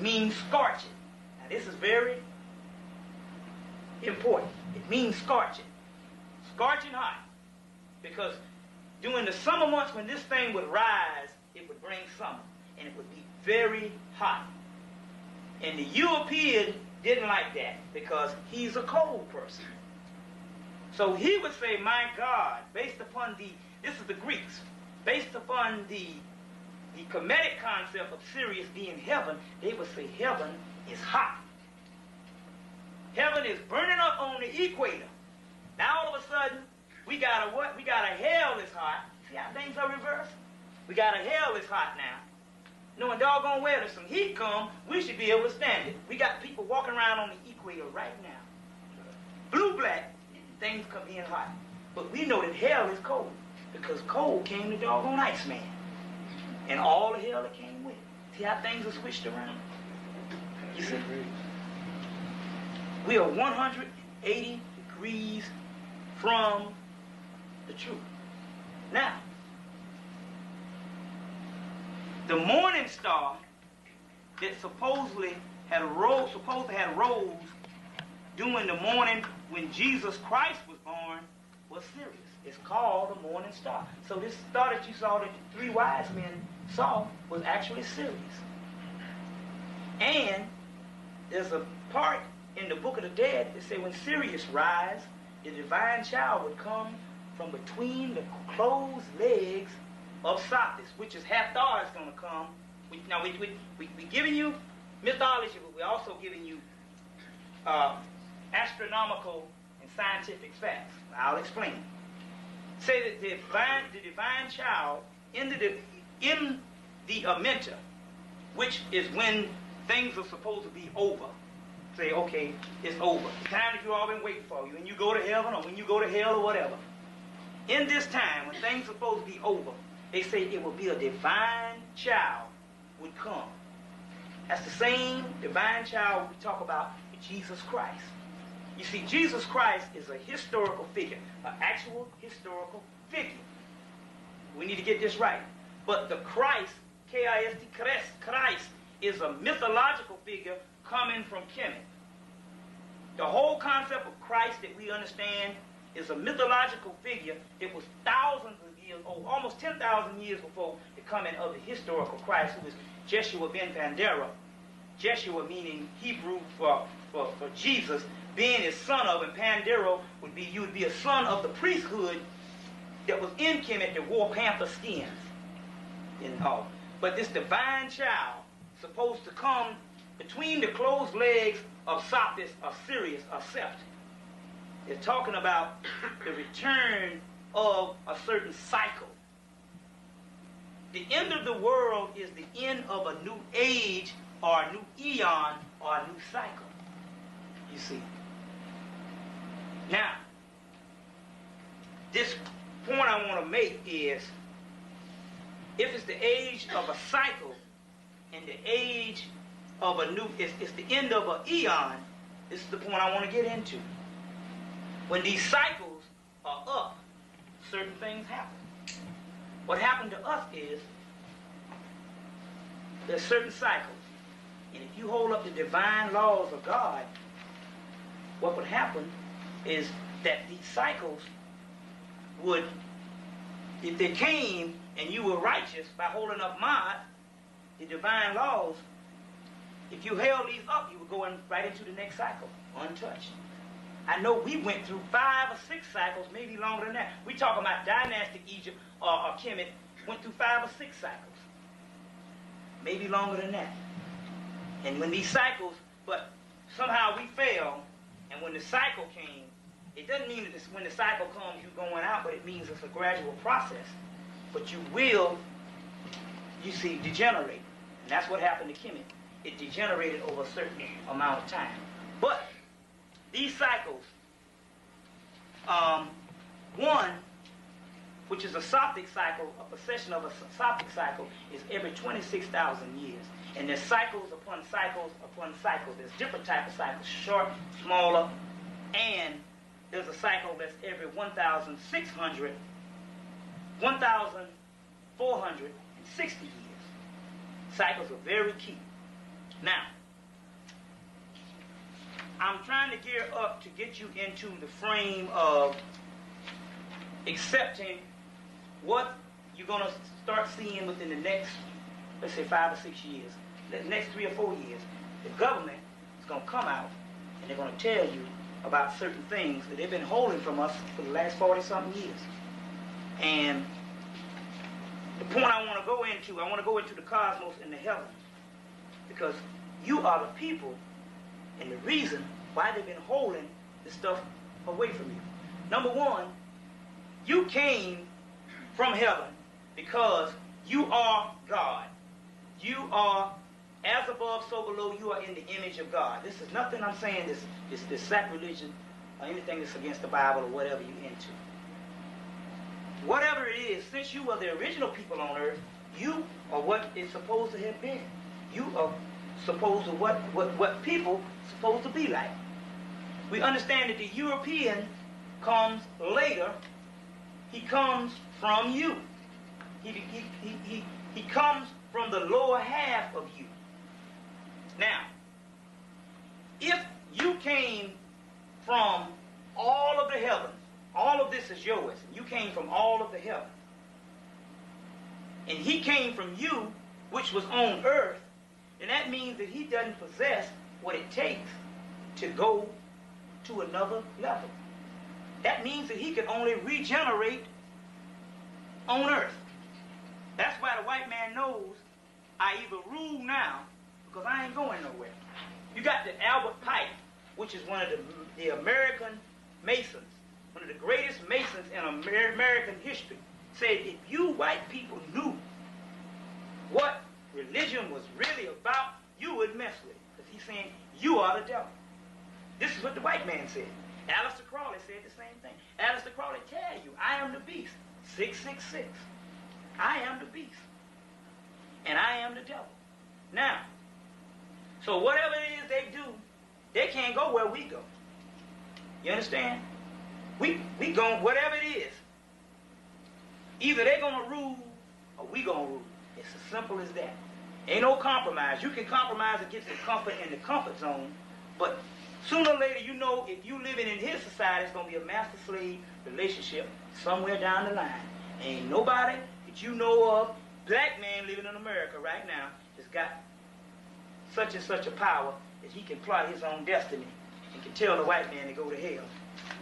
means scorching. Now this is very important. It means scorching. Scorching hot. Because during the summer months when this thing would rise, it would bring summer. And it would be very hot. And the European didn't like that because he's a cold person. So he would say, my God, based upon this is the Greeks, based upon the Kemetic concept of Sirius being heaven, they would say heaven is hot. Heaven is burning up on the equator. Now all of a sudden, we got a what? We got a hell is hot. See how things are reversed? We got a hell is hot now. Knowing doggone well if some heat come, we should be able to stand it. We got people walking around on the equator right now. Blue, black, things come in hot. But we know that hell is cold. Because cold came to doggone Iceman. And all the hell that came with it. See how things are switched around? You see? We are 180 degrees from the truth. Now, the morning star that supposedly had rose during the morning when Jesus Christ was born was Sirius. It's called the morning star. So this star that you saw that the three wise men saw was actually Sirius. And there's a part in the Book of the Dead that say when Sirius rise, the divine child would come from between the closed legs of Sophis, which is Hathor is going to come. We giving you mythology, but we're also giving you astronomical and scientific facts. I'll explain. Say that the divine child in the Amenta, which is when things are supposed to be over. Say, okay, it's over. The time that you all been waiting for, when you go to heaven or when you go to hell or whatever. In this time, when things are supposed to be over, they say it will be a divine child would come. That's the same divine child we talk about with Jesus Christ. You see, Jesus Christ is a historical figure, an actual historical figure. We need to get this right. But the Christ, K-I-S-T, Christ, is a mythological figure coming from Kemet. The whole concept of Christ that we understand is a mythological figure that was thousands of years old, almost 10,000 years before the coming of the historical Christ, who was Jeshua ben Pandera. Jeshua meaning Hebrew for Jesus, being his son of, and Pandero would be, you would be a son of the priesthood that was in Kemet that wore panther skins. But this divine child supposed to come between the closed legs of Sophis or Sirius or Sept. They're talking about the return of a certain cycle. The end of the world is the end of a new age or a new eon or a new cycle. You see. Now, this point I want to make is, if it's the age of a cycle and the age of a new, it's the end of an eon, this is the point I want to get into. When these cycles are up, certain things happen. What happened to us is, there's certain cycles. And if you hold up the divine laws of God, what would happen is that these cycles would, if they came and you were righteous by holding up the divine laws, if you held these up, you would go right into the next cycle, untouched. I know we went through 5 or 6 cycles, maybe longer than that. We talking about dynastic Egypt or Kemet went through 5 or 6 cycles, maybe longer than that. And when these cycles, but somehow we fell, and when the cycle came, it doesn't mean that when the cycle comes, you're going out, but it means it's a gradual process. But you will, you see, degenerate. And that's what happened to Kemet. It degenerated over a certain amount of time. But these cycles, one, which is a Sophic cycle, a procession of a Sophic cycle, is every 26,000 years. And there's cycles upon cycles upon cycles. There's different types of cycles, short, smaller, and there's a cycle that's every 1,460 years. Cycles are very key. Now, I'm trying to gear up to get you into the frame of accepting what you're going to start seeing within the next, let's say, 5 or 6 years. The next 3 or 4 years, the government is going to come out and they're going to tell you about certain things that they've been holding from us for the last 40-something years. And the point I want to go into the cosmos and the heavens, because you are the people and the reason why they've been holding this stuff away from you. Number one, you came from heaven because you are God. You are as above, so below. You are in the image of God. This is nothing I'm saying this sacrilegious or anything that's against the Bible or whatever you're into. Whatever it is, since you are the original people on earth, you are what it's supposed to have been. You are supposed to what people supposed to be like. We understand that the European comes later. He comes from you. He comes from the lower half of you. Now, if you came from all of the heavens, all of this is yours, and you came from all of the heavens, and he came from you, which was on earth, then that means that he doesn't possess what it takes to go to another level. That means that he can only regenerate on earth. That's why the white man knows I either rule now, because I ain't going nowhere. You got the Albert Pike, which is one of the American Masons, one of the greatest Masons in American history, said if you white people knew what religion was really about, you would mess with it. Because he's saying, you are the devil. This is what the white man said. Aleister Crowley said the same thing. Aleister Crowley tell you, I am the beast. 666. I am the beast. And I am the devil. Now, so whatever it is they do, they can't go where we go. You understand? We going, whatever it is, either they're going to rule or we going to rule. It's as simple as that. Ain't no compromise. You can compromise and get some comfort in the comfort zone, but sooner or later, you know, if you living in his society, it's going to be a master-slave relationship somewhere down the line. Ain't nobody that you know of, black man living in America right now, has got such and such a power that he can plot his own destiny and can tell the white man to go to hell.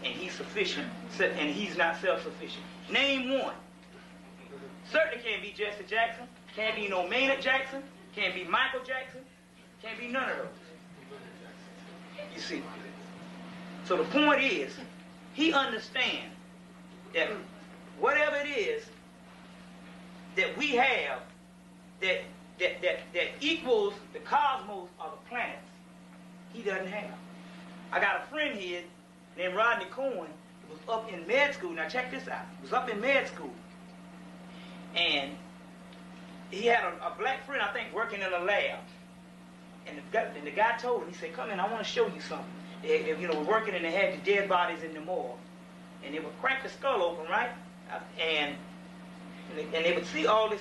And he's sufficient, and he's not self-sufficient. Name one. Certainly can't be Jesse Jackson, can't be no Maynard Jackson, can't be Michael Jackson, can't be none of those. You see. So the point is, he understands that whatever it is that we have that equals the cosmos or the planets, he doesn't have. I got a friend here named Rodney Cohen, who was up in med school. Now check this out. He was up in med school. And he had a black friend, I think, working in a lab. And the guy told him, he said, come in, I want to show you something. They were working and they had the dead bodies in the morgue. And they would crack the skull open, right? And they would see all this,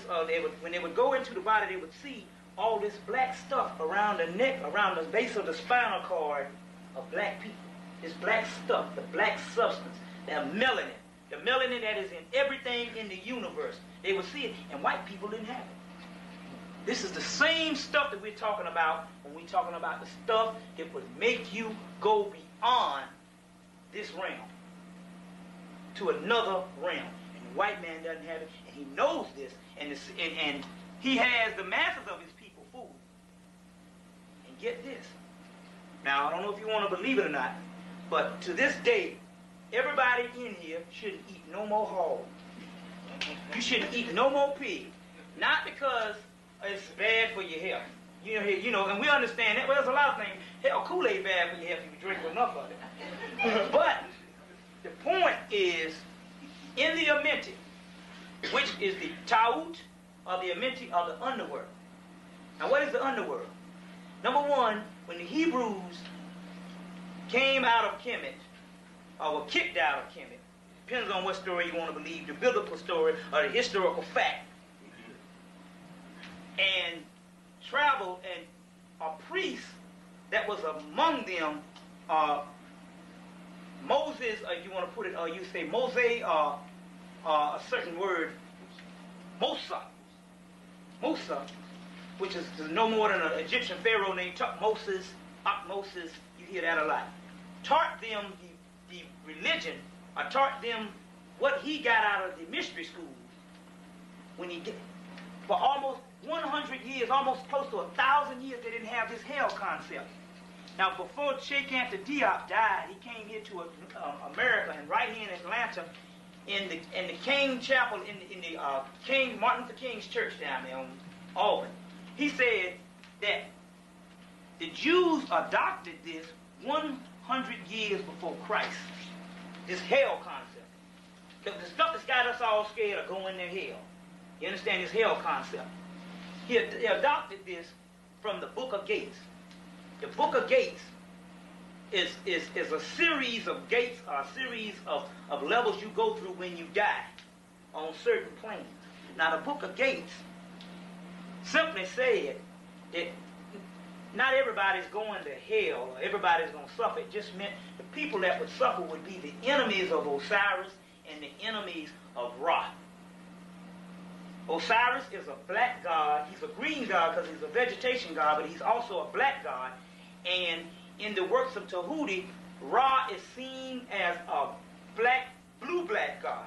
when they would go into the body, they would see all this black stuff around the neck, around the base of the spinal cord of black people. This black stuff, the black substance, that melanin. The melanin that is in everything in the universe. They would see it, and white people didn't have it. This is the same stuff that we're talking about when we're talking about the stuff that would make you go beyond this realm to another realm. And the white man doesn't have it, and he knows this, and he has the masses of his people fooled. And get this. Now, I don't know if you want to believe it or not, but to this day, everybody in here shouldn't eat no more hog. You shouldn't eat no more pig. Not because it's bad for your health. You know, and we understand that. Well, there's a lot of things. Hell, Kool-Aid bad for your health if you drink enough of it. But the point is, in the Amenti, which is the Ta'ut or the Amenti of the underworld. Now, what is the underworld? Number one, when the Hebrews came out of Kemet, or were kicked out of Kemet, depends on what story you want to believe, the biblical story or the historical fact, and traveled and a priest that was among them, Moses, you want to put it, you say Moses, a certain word, Musa, which is no more than an Egyptian pharaoh named Tutmosis, Akmosis, you hear that a lot, taught them the religion, or taught them what he got out of the mystery schools when he did. For almost 100 years, almost close to 1,000 years, they didn't have this hell concept. Now, before Sheikh Anta Diop died, he came here to America, and right here in Atlanta, in the King Chapel, in the King Martin Luther King's church down there on Auburn. He said that the Jews adopted this 100 years before Christ. This hell concept. The stuff that's got us all scared of going to hell. You understand this hell concept? He adopted this from the Book of Gates. The Book of Gates is a series of gates, or a series of levels you go through when you die on certain planes. Now, the Book of Gates simply said that not everybody's going to hell, or everybody's going to suffer. It just meant the people that would suffer would be the enemies of Osiris and the enemies of Ra. Osiris is a black god. He's a green god because he's a vegetation god, but he's also a black god. And in the works of Tahuti, Ra is seen as a blue-black god.